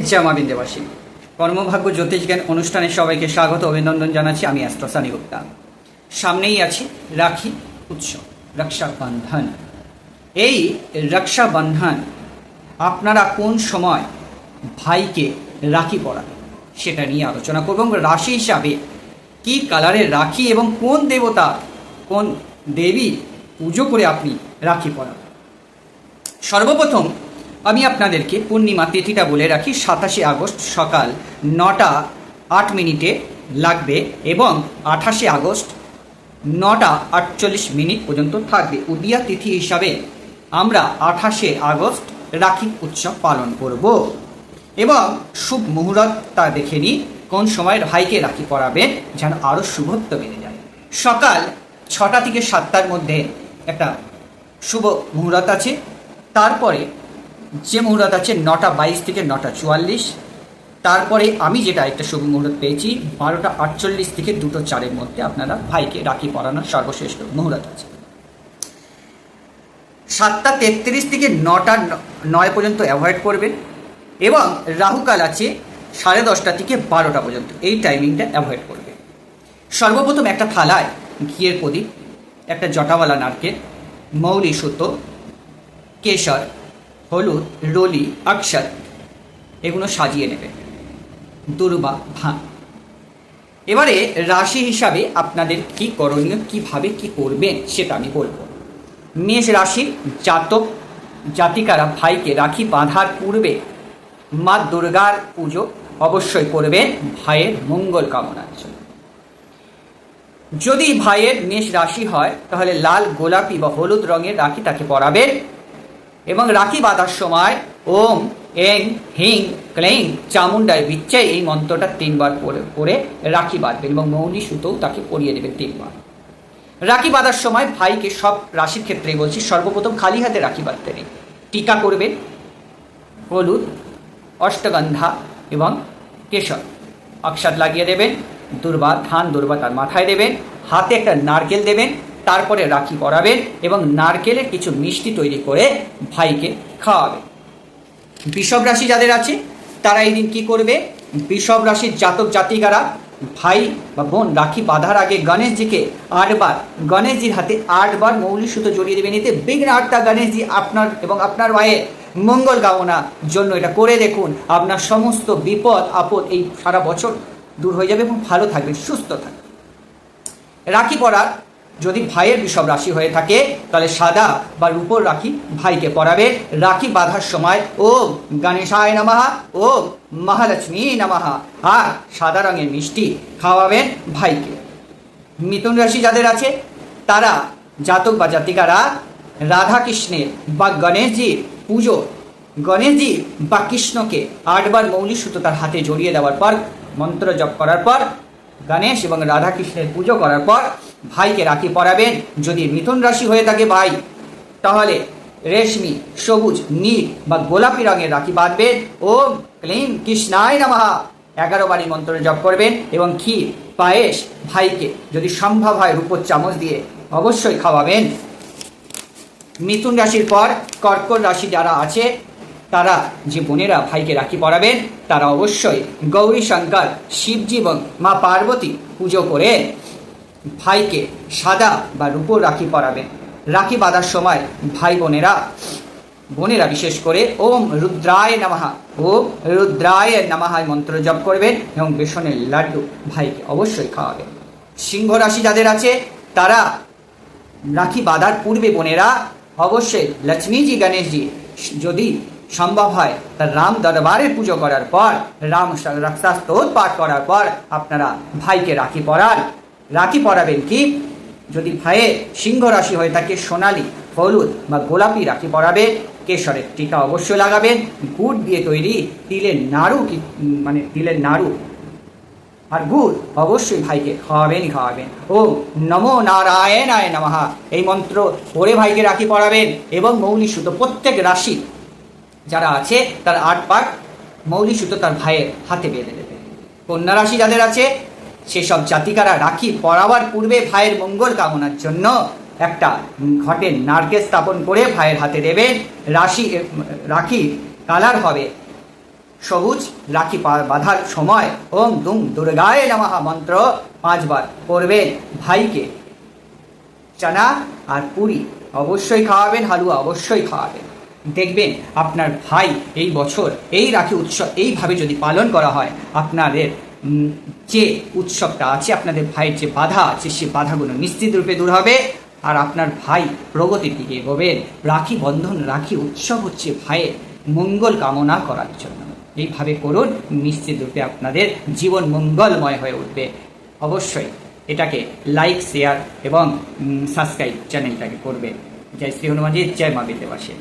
জয় মা বিন্ধ্যবাসী। কর্মভাগ্য জ্যোতিষজ্ঞান অনুষ্ঠানে সবাইকে স্বাগত অভিনন্দন জানাচ্ছি। আমি অ্যাস্ট্রো সানি গুপ্তা। সামনেই আছে রাখি উৎসব, রক্ষাবন্ধন। এই রক্ষাবন্ধন আপনারা কোন সময় ভাইকে রাখি পরাবেন সেটা নিয়ে আলোচনা করব, এবং রাশি হিসাবে কী কালারের রাখি এবং কোন দেবতা কোন দেবী পুজো করে আপনি রাখি পরাবেন। সর্বপ্রথম আমি আপনাদেরকে পূর্ণিমা তিথিটা বলে রাখি। 27শে আগস্ট সকাল 9টা 8 মিনিটে লাগবে এবং 28শে আগস্ট 9টা 48 মিনিট পর্যন্ত থাকবে। উদিয়া তিথি হিসাবে আমরা 28শে আগস্ট রাখি উৎসব পালন করব এবং শুভ মুহূর্তটা দেখে নিই কোন সময় ভাইকে রাখি পরাবেন যেন আরও শুভত্ব বেড়ে যায়। সকাল 6টা থেকে 7টার মধ্যে একটা শুভ মুহূর্ত আছে। তারপরে যে মুহূর্ত আছে 9টা 22 থেকে 9টা 44। তারপরে আমি যেটা একটা শুভ মুহূর্ত পেয়েছি 12টা 48 থেকে 2টো 4-এর মধ্যে আপনারা ভাইকে রাখি পরানোর সর্বশ্রেষ্ঠ মুহূর্ত আছে। 7টা 33 থেকে 9টা 9 পর্যন্ত অ্যাভয়েড করবেন এবং রাহুকাল আছে 10:30 থেকে 12টা পর্যন্ত, এই টাইমিংটা অ্যাভয়েড করবেন। সর্বপ্রথম একটা থালায় ঘিয়ের প্রদীপ, একটা জটাওয়ালা নারকেল, মৌলি সুতো, কেশর, হলুদ, রলি, অক্ষত এগুলো সাজিয়ে নেবেন, দুর্বা ভাঙ। এবারে রাশি হিসাবে আপনাদের কি করণীয়, কিভাবে কি করবেন সেটা আমি বলবো। মেষ রাশির জাতক জাতিকারা ভাইকে রাখি বাঁধার পূর্বে মা দুর্গার পুজো অবশ্যই করবেন ভাইয়ের মঙ্গল কামনার জন্য। যদি ভাইয়ের মেষ রাশি হয় তাহলে লাল, গোলাপি বা হলুদ রঙের রাখি তাকে পরাবেন এবং রাখি বাঁধার সময় ওম এং হিং ক্লেং চামুণ্ডায় বিচ্ছে এই মন্ত্রটা 3 বার পরে রাখি বাঁধবেন এবং মৌলি সুতোও তাকে পরিয়ে দেবেন 3 বার। রাখি বাঁধার সময় ভাইকে সব রাশির ক্ষেত্রেই বলছি, সর্বপ্রথম খালি হাতে রাখি বাঁধতে নেই, টিকা করবেন, হলুদ, অষ্টগন্ধা এবং কেশর, অক্ষত লাগিয়ে দেবেন, দুর্বা ধান দুর্বা তার মাথায় দেবেন, হাতে একটা নারকেল দেবেন, তারপরে রাখি পরাবেন এবং নারকেলের কিছু মিষ্টি তৈরি করে ভাইকে খাওয়াবেন। বৃষভ রাশি যাদের আছে তারা এই দিন কী করবে, বৃষভ রাশির জাতক জাতিকারা ভাই বা বোন রাখি বাঁধার আগে গণেশজিকে 8 বার, গণেশজির হাতে 8 বার মৌলি সুতো জড়িয়ে দেবেন। এতে বিঘ্নহর্তা গণেশজি আপনার এবং আপনার ভাইয়ের মঙ্গল কামনার জন্য এটা করে দেখুন। আপনার সমস্ত বিপদ আপদ এই সারা বছর দূর হয়ে যাবে এবং ভালো থাকবে, সুস্থ থাকবে। রাখি পরার যদি ভাইয়ের বৃষভ রাশি হয়ে থাকে তাহলে সাদা বা রূপোর রাখি ভাইকে পরাবে। রাখি বাঁধার সময় ওম গণেশায় নমঃ, ওম মহালক্ষ্মী নমঃ আর সাদা রঙের মিষ্টি খাওয়াবেন ভাইকে। মিথুন রাশি যাদের আছে তারা জাতক বা জাতিকারা রাধাকৃষ্ণের বা গণেশজির পুজো, গণেশজি বা কৃষ্ণকে 8 বার মৌলি সুতো তার হাতে জড়িয়ে দেওয়ার পর, মন্ত্র জপ করার পর, গণেশ এবং রাধাকৃষ্ণের পুজো করার পর ভাইকে রাখি পরাবেন। যদি মিথুন রাশি হয়ে থাকে ভাই তাহলে রেশমি, সবুজ, নীল বা গোলাপি রঙের রাখি বাঁধবেন। ওম ক্লিং কৃষ্ণায় নমঃ 11 বারই মন্ত্র জপ করবেন এবং ক্ষীর পায়েস ভাইকে যদি সম্ভব হয় রূপোর চামচ দিয়ে অবশ্যই খাওয়াবেন। মিথুন রাশির পর কর্কট রাশি যারা আছে তারা যে বোনেরা ভাইকে রাখি পরাবেন তারা অবশ্যই গৌরী শঙ্কর, শিবজি এবং মা পার্বতী পুজো করে ভাইকে সাদা বা রূপোর রাখি পরাবেন। রাখি বাঁধার সময় ভাই বোনেরা বিশেষ করে ওম রুদ্রায় নমঃ, ওম রুদ্রায় নমঃ মন্ত্র জপ করবেন এবং বেসনের লাড্ডু ভাইকে অবশ্যই খাওয়াবেন। সিংহ রাশি যাদের আছে তারা রাখি বাঁধার পূর্বে বোনেরা অবশ্যই লক্ষ্মীজি গণেশজি যদি সম্ভব হয় তার রাম দরবারের পুজো করার পর, রাম রক্ষা স্তোত্র পাঠ করার পর আপনারা ভাইকে রাখি পরান। রাখি পরাবেন কি, যদি ভাইয়ের সিংহ রাশি হয়ে থাকে সোনালি, হলুদ বা গোলাপি রাখি পরাবেন। কেশরের টিকা অবশ্যই লাগাবেন। গুড় দিয়ে তৈরি তিলের নাড়ু আর গুড় অবশ্যই ভাইকে খাওয়াবেন। ও নমো নারায়ণায় নমঃ এই মন্ত্র পড়ে ভাইকে রাখি পরাবেন এবং মৌলি সুতো প্রত্যেক রাশি যারা আছে তার 8 পাক মৌলি সুতো তার ভাইয়ের হাতে বেঁধে দেবে। কন্যা রাশি যাদের আছে সেসব জাতিকারা রাখি পরাবার পূর্বে ভাইয়ের মঙ্গল কামনার জন্য একটা ঘটে নারকেল স্থাপন করে ভাইয়ের হাতে দেবেন। রাখি কালার হবে সবুজ রাখি বাঁধার সময় ওম দুম দুর্গায় নমঃ মন্ত্র 5 বার পড়বেন। ভাইকে চানা আর পুরি অবশ্যই খাওয়াবেন, হালুয়া অবশ্যই খাওয়াবেন। দেখবেন আপনার ভাই এই বছর এই রাখি উৎসব এইভাবে যদি পালন করা হয়, আপনাদের যে উৎসবটা আছে, আপনাদের ভাইয়ের যে বাধা আছে, সে বাধাগুলো নিশ্চিত রূপে দূর হবে আর আপনার ভাই প্রগতির দিকে এগোবেন। রাখি বন্ধন, রাখি উৎসব হচ্ছে ভাইয়ের মঙ্গল কামনা করার জন্য। এইভাবে করুন, নিশ্চিত রূপে আপনাদের জীবন মঙ্গলময় হয়ে উঠবে। অবশ্যই এটাকে লাইক, শেয়ার এবং সাবস্ক্রাইব চ্যানেলটাকে করবে। জয় শ্রী হনুমানজি, জয় মা বিদ্যাবাসী।